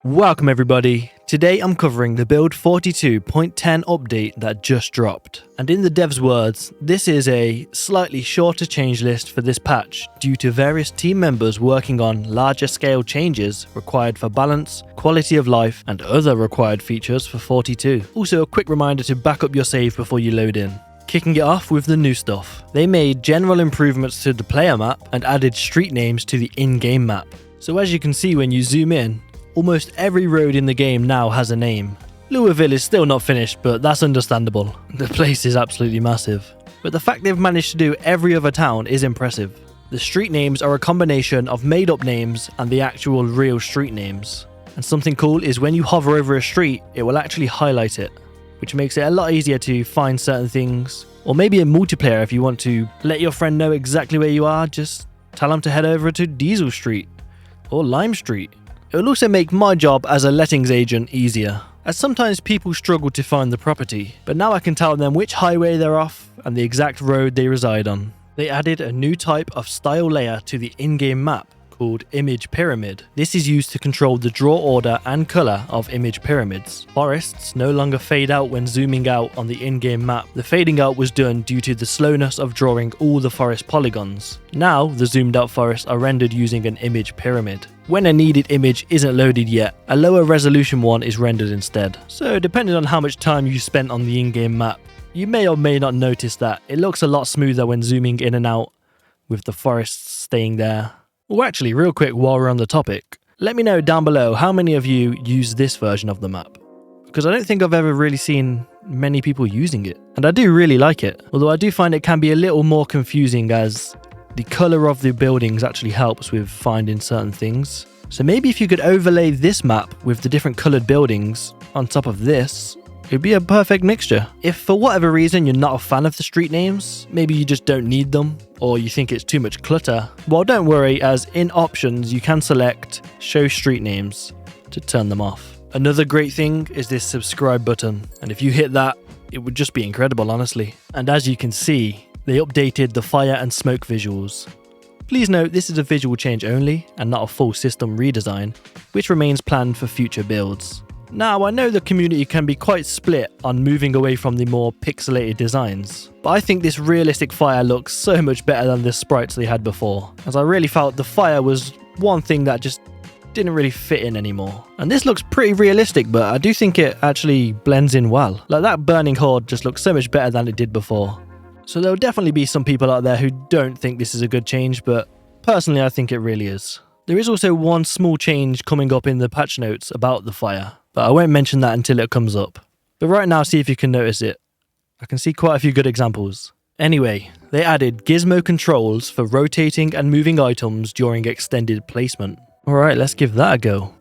Welcome everybody. Today I'm covering the Build 42.10 update that just dropped. And in the devs' words, this is a slightly shorter change list for this patch due to various team members working on larger scale changes required for balance, quality of life, and other required features for 42. Also a quick reminder to back up your save before you load in. Kicking it off with the new stuff. They made general improvements to the player map and added street names to the in-game map. So as you can see when you zoom in, almost every road in the game now has a name. Louisville is still not finished, but that's understandable. The place is absolutely massive. But the fact they've managed to do every other town is impressive. The street names are a combination of made up names and the actual real street names. And something cool is when you hover over a street, it will actually highlight it, which makes it a lot easier to find certain things. Or maybe in multiplayer, if you want to let your friend know exactly where you are, just tell them to head over to Diesel Street or Lime Street. It will also make my job as a lettings agent easier, as sometimes people struggle to find the property, but now I can tell them which highway they're off and the exact road they reside on. They added a new type of style layer to the in-game map called Image Pyramid. This is used to control the draw order and colour of image pyramids. Forests no longer fade out when zooming out on the in-game map. The fading out was done due to the slowness of drawing all the forest polygons. Now, the zoomed out forests are rendered using an image pyramid. When a needed image isn't loaded yet, a lower resolution one is rendered instead. So depending on how much time you spent on the in-game map, you may or may not notice that it looks a lot smoother when zooming in and out, with the forests staying there. Oh, actually, real quick while we're on the topic, let me know down below how many of you use this version of the map, because I don't think I've ever really seen many people using it, and I do really like it, although I do find it can be a little more confusing as the colour of the buildings actually helps with finding certain things. So maybe if you could overlay this map with the different coloured buildings on top of this, it'd be a perfect mixture. If for whatever reason you're not a fan of the street names, maybe you just don't need them, or you think it's too much clutter, well don't worry, as in options you can select show street names to turn them off. Another great thing is this subscribe button, and if you hit that, it would just be incredible honestly. And as you can see, they updated the fire and smoke visuals. Please note this is a visual change only and not a full system redesign, which remains planned for future builds. Now, I know the community can be quite split on moving away from the more pixelated designs, but I think this realistic fire looks so much better than the sprites they had before, as I really felt the fire was one thing that just didn't really fit in anymore. And this looks pretty realistic, but I do think it actually blends in well. Like that burning horde just looks so much better than it did before. So there'll definitely be some people out there who don't think this is a good change, but personally I think it really is. There is also one small change coming up in the patch notes about the fire, but I won't mention that until it comes up. But right now, see if you can notice it. I can see quite a few good examples. Anyway, they added gizmo controls for rotating and moving items during extended placement. Alright, let's give that a go.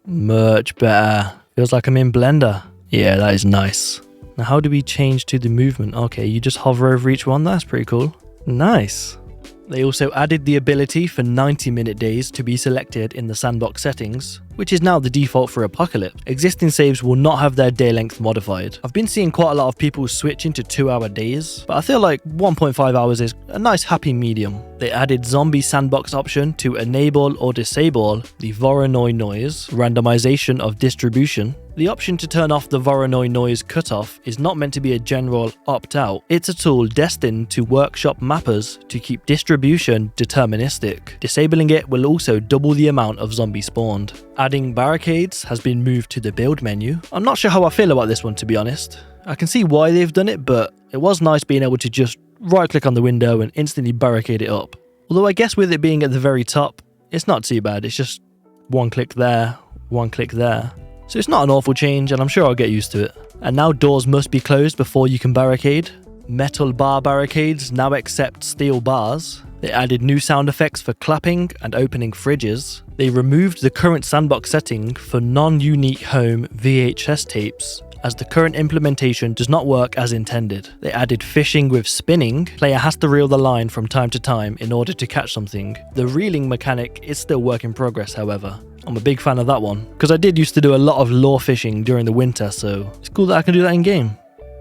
Much better. Feels like I'm in Blender. Yeah, that is nice. Now how do we change to the movement? Okay, you just hover over each one. That's pretty cool. Nice. They also added the ability for 90-minute days to be selected in the sandbox settings, which is now the default for Apocalypse. Existing saves will not have their day length modified. I've been seeing quite a lot of people switch into 2-hour days, but I feel like 1.5 hours is a nice happy medium. They added zombie sandbox option to enable or disable the Voronoi noise, randomization of distribution. The option to turn off the Voronoi noise cutoff is not meant to be a general opt-out. It's a tool destined to workshop mappers to keep distribution deterministic. Disabling it will also double the amount of zombies spawned. Adding barricades has been moved to the build menu. I'm not sure how I feel about this one, to be honest. I can see why they've done it, but it was nice being able to just right-click on the window and instantly barricade it up. Although I guess with it being at the very top, it's not too bad. It's just one click there, one click there. So it's not an awful change, and I'm sure I'll get used to it. And now doors must be closed before you can barricade. Metal bar barricades now accept steel bars. They added new sound effects for clapping and opening fridges. They removed the current sandbox setting for non-unique home VHS tapes, as the current implementation does not work as intended. They added fishing with spinning. Player has to reel the line from time to time in order to catch something. The reeling mechanic is still work in progress, however. I'm a big fan of that one, because I did used to do a lot of lure fishing during the winter, so it's cool that I can do that in game.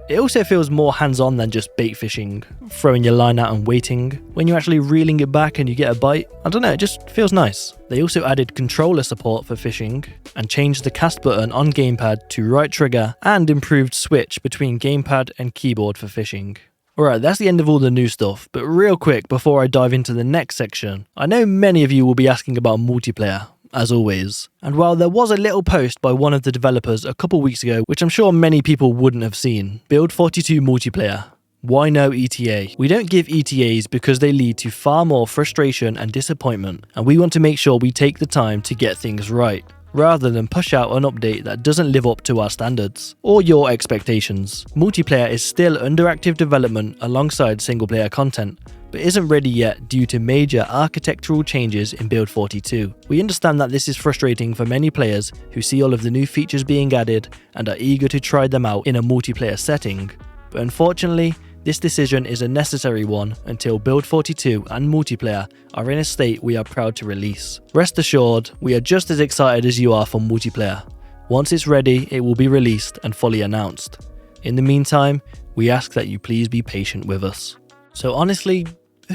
It also feels more hands-on than just bait fishing, throwing your line out and waiting. When you're actually reeling it back and you get a bite, I don't know, it just feels nice. They also added controller support for fishing and changed the cast button on gamepad to right trigger and improved switch between gamepad and keyboard for fishing. Alright, that's the end of all the new stuff, but real quick before I dive into the next section, I know many of you will be asking about multiplayer, as always. And while there was a little post by one of the developers a couple weeks ago, which I'm sure many people wouldn't have seen, Build 42 multiplayer. Why no ETA? We don't give ETAs because they lead to far more frustration and disappointment, and we want to make sure we take the time to get things right, rather than push out an update that doesn't live up to our standards or your expectations. Multiplayer is still under active development alongside single player content, but isn't ready yet due to major architectural changes in Build 42. We understand that this is frustrating for many players who see all of the new features being added and are eager to try them out in a multiplayer setting, but unfortunately, this decision is a necessary one until Build 42 and multiplayer are in a state we are proud to release. Rest assured, we are just as excited as you are for multiplayer. Once it's ready, it will be released and fully announced. In the meantime, we ask that you please be patient with us. So honestly,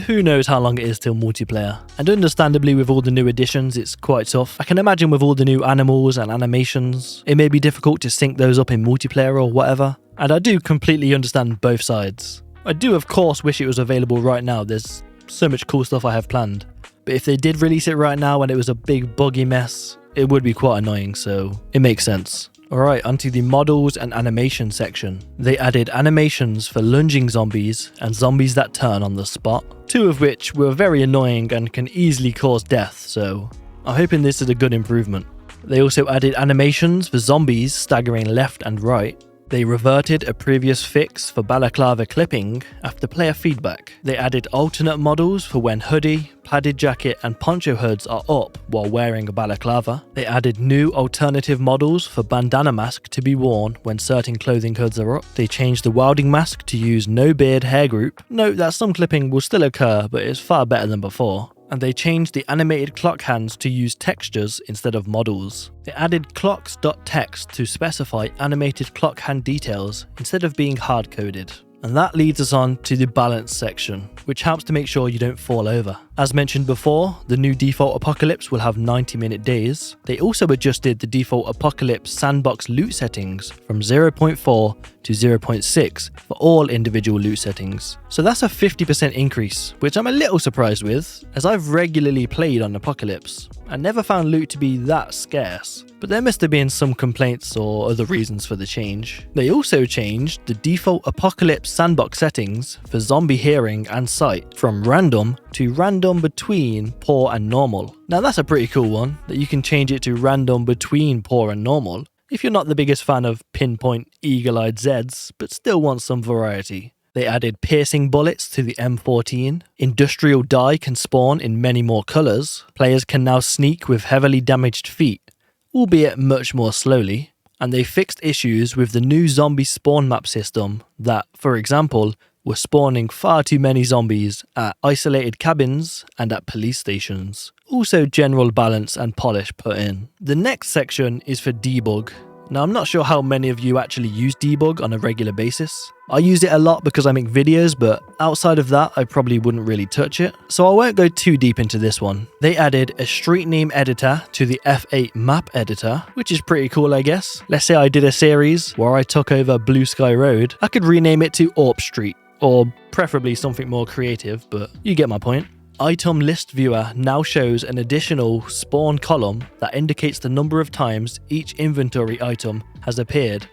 who knows how long it is till multiplayer? And understandably, with all the new additions, it's quite tough. I can imagine with all the new animals and animations, it may be difficult to sync those up in multiplayer or whatever. And I do completely understand both sides. I do of course wish it was available right now, there's so much cool stuff I have planned. But if they did release it right now and it was a big buggy mess, it would be quite annoying, so it makes sense. Alright, onto the models and animation section. They added animations for lunging zombies and zombies that turn on the spot, two of which were very annoying and can easily cause death, so I'm hoping this is a good improvement. They also added animations for zombies staggering left and right. They reverted a previous fix for balaclava clipping after player feedback. They added alternate models for when hoodie, padded jacket and poncho hoods are up while wearing a balaclava. They added new alternative models for bandana mask to be worn when certain clothing hoods are up. They changed the wilding mask to use no beard hair group. Note that some clipping will still occur, but it's far better than before. And they changed the animated clock hands to use textures instead of models. They added clocks.text to specify animated clock hand details instead of being hard-coded. And that leads us on to the balance section, which helps to make sure you don't fall over. As mentioned before, the new default Apocalypse will have 90-minute days. They also adjusted the default Apocalypse sandbox loot settings from 0.4 to 0.6 for all individual loot settings. So that's a 50% increase, which I'm a little surprised with, as I've regularly played on Apocalypse and never found loot to be that scarce. But there must have been some complaints or other reasons for the change. They also changed the default Apocalypse sandbox settings for zombie hearing and sight from random to random between poor and normal. Now that's a pretty cool one, that you can change it to random between poor and normal if you're not the biggest fan of pinpoint eagle-eyed Zeds, but still want some variety. They added piercing bullets to the M14. Industrial dye can spawn in many more colours. Players can now sneak with heavily damaged feet, albeit much more slowly. And they fixed issues with the new zombie spawn map system that, for example, were spawning far too many zombies at isolated cabins and at police stations. Also general balance and polish put in. The next section is for debug. Now I'm not sure how many of you actually use debug on a regular basis. I use it a lot because I make videos, but outside of that I probably wouldn't really touch it, so I won't go too deep into this one. They added a street name editor to the F8 map editor, which is pretty cool I guess. Let's say I did a series where I took over Blue Sky Road, I could rename it to Orp Street, or preferably something more creative, but you get my point. Item List Viewer now shows an additional spawn column that indicates the number of times each inventory item has appeared,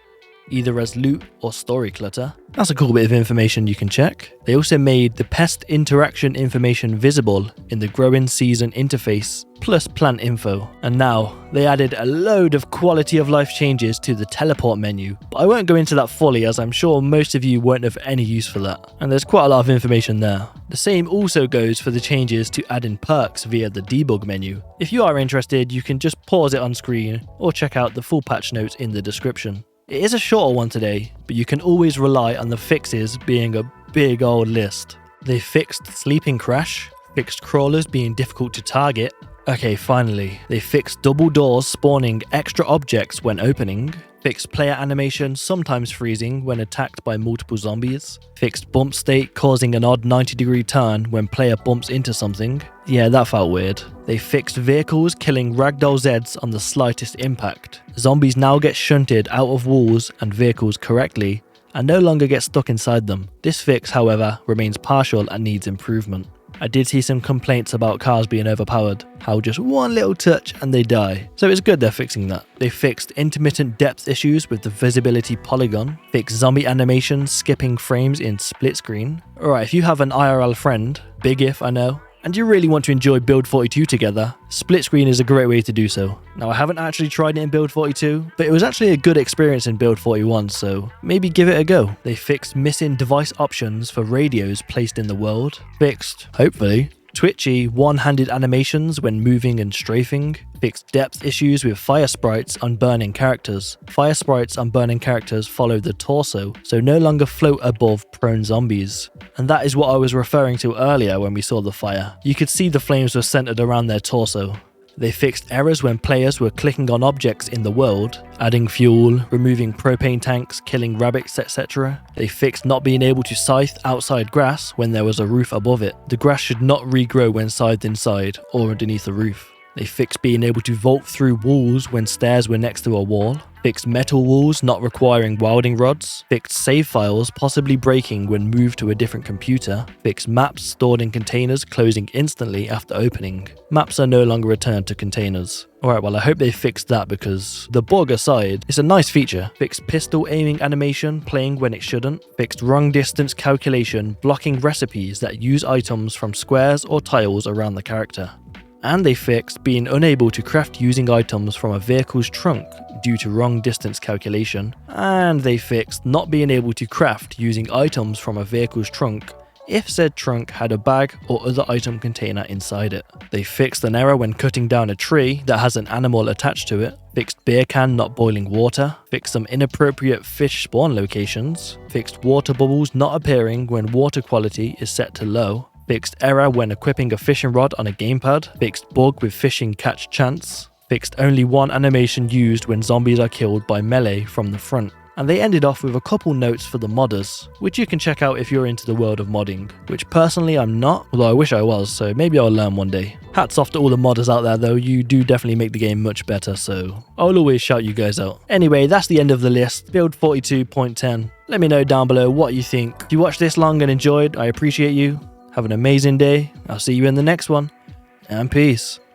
either as loot or story clutter. That's a cool bit of information you can check. They also made the pest interaction information visible in the growing season interface plus plant info. And now they added a load of quality of life changes to the teleport menu, but I won't go into that fully as I'm sure most of you won't have any use for that. And there's quite a lot of information there. The same also goes for the changes to add in perks via the debug menu. If you are interested, you can just pause it on screen or check out the full patch notes in the description. It is a shorter one today, but you can always rely on the fixes being a big old list. They fixed sleeping crash, fixed crawlers being difficult to target. Okay, finally, they fixed double doors spawning extra objects when opening. Fixed player animation, sometimes freezing when attacked by multiple zombies. Fixed bump state, causing an odd 90-degree turn when player bumps into something. Yeah, that felt weird. They fixed vehicles killing ragdoll Zeds on the slightest impact. Zombies now get shunted out of walls and vehicles correctly, and no longer get stuck inside them. This fix, however, remains partial and needs improvement. I did see some complaints about cars being overpowered, how just one little touch and they die. So it's good they're fixing that. They fixed intermittent depth issues with the visibility polygon, fixed zombie animations skipping frames in split screen. Alright, if you have an IRL friend, big if I know, and you really want to enjoy Build 42 together, split screen is a great way to do so. Now I haven't actually tried it in Build 42, but it was actually a good experience in Build 41, so maybe give it a go. They fixed missing device options for radios placed in the world, fixed, hopefully, twitchy one-handed animations when moving and strafing, fixed depth issues with fire sprites on burning characters. Fire sprites on burning characters follow the torso, so no longer float above prone zombies. And that is what I was referring to earlier when we saw the fire. You could see the flames were centered around their torso. They fixed errors when players were clicking on objects in the world, adding fuel, removing propane tanks, killing rabbits, etc. They fixed not being able to scythe outside grass when there was a roof above it. The grass should not regrow when scythed inside or underneath the roof. They fixed being able to vault through walls when stairs were next to a wall. Fixed metal walls not requiring welding rods. Fixed save files possibly breaking when moved to a different computer. Fixed maps stored in containers closing instantly after opening. Maps are no longer returned to containers. Alright, well I hope they fixed that because, the bug aside, it's a nice feature. Fixed pistol aiming animation playing when it shouldn't. Fixed wrong distance calculation blocking recipes that use items from squares or tiles around the character. And they fixed being unable to craft using items from a vehicle's trunk due to wrong distance calculation. And they fixed not being able to craft using items from a vehicle's trunk if said trunk had a bag or other item container inside it. They fixed an error when cutting down a tree that has an animal attached to it. Fixed beer can not boiling water. Fixed some inappropriate fish spawn locations. Fixed water bubbles not appearing when water quality is set to low. Fixed error when equipping a fishing rod on a gamepad. Fixed bug with fishing catch chance. Fixed only one animation used when zombies are killed by melee from the front. And they ended off with a couple notes for the modders, which you can check out if you're into the world of modding, which personally I'm not, although I wish I was, so maybe I'll learn one day. Hats off to all the modders out there though, you do definitely make the game much better, so I'll always shout you guys out. Anyway, that's the end of the list, Build 42.10. Let me know down below what you think. If you watched this long and enjoyed, I appreciate you. Have an amazing day. I'll see you in the next one. And peace.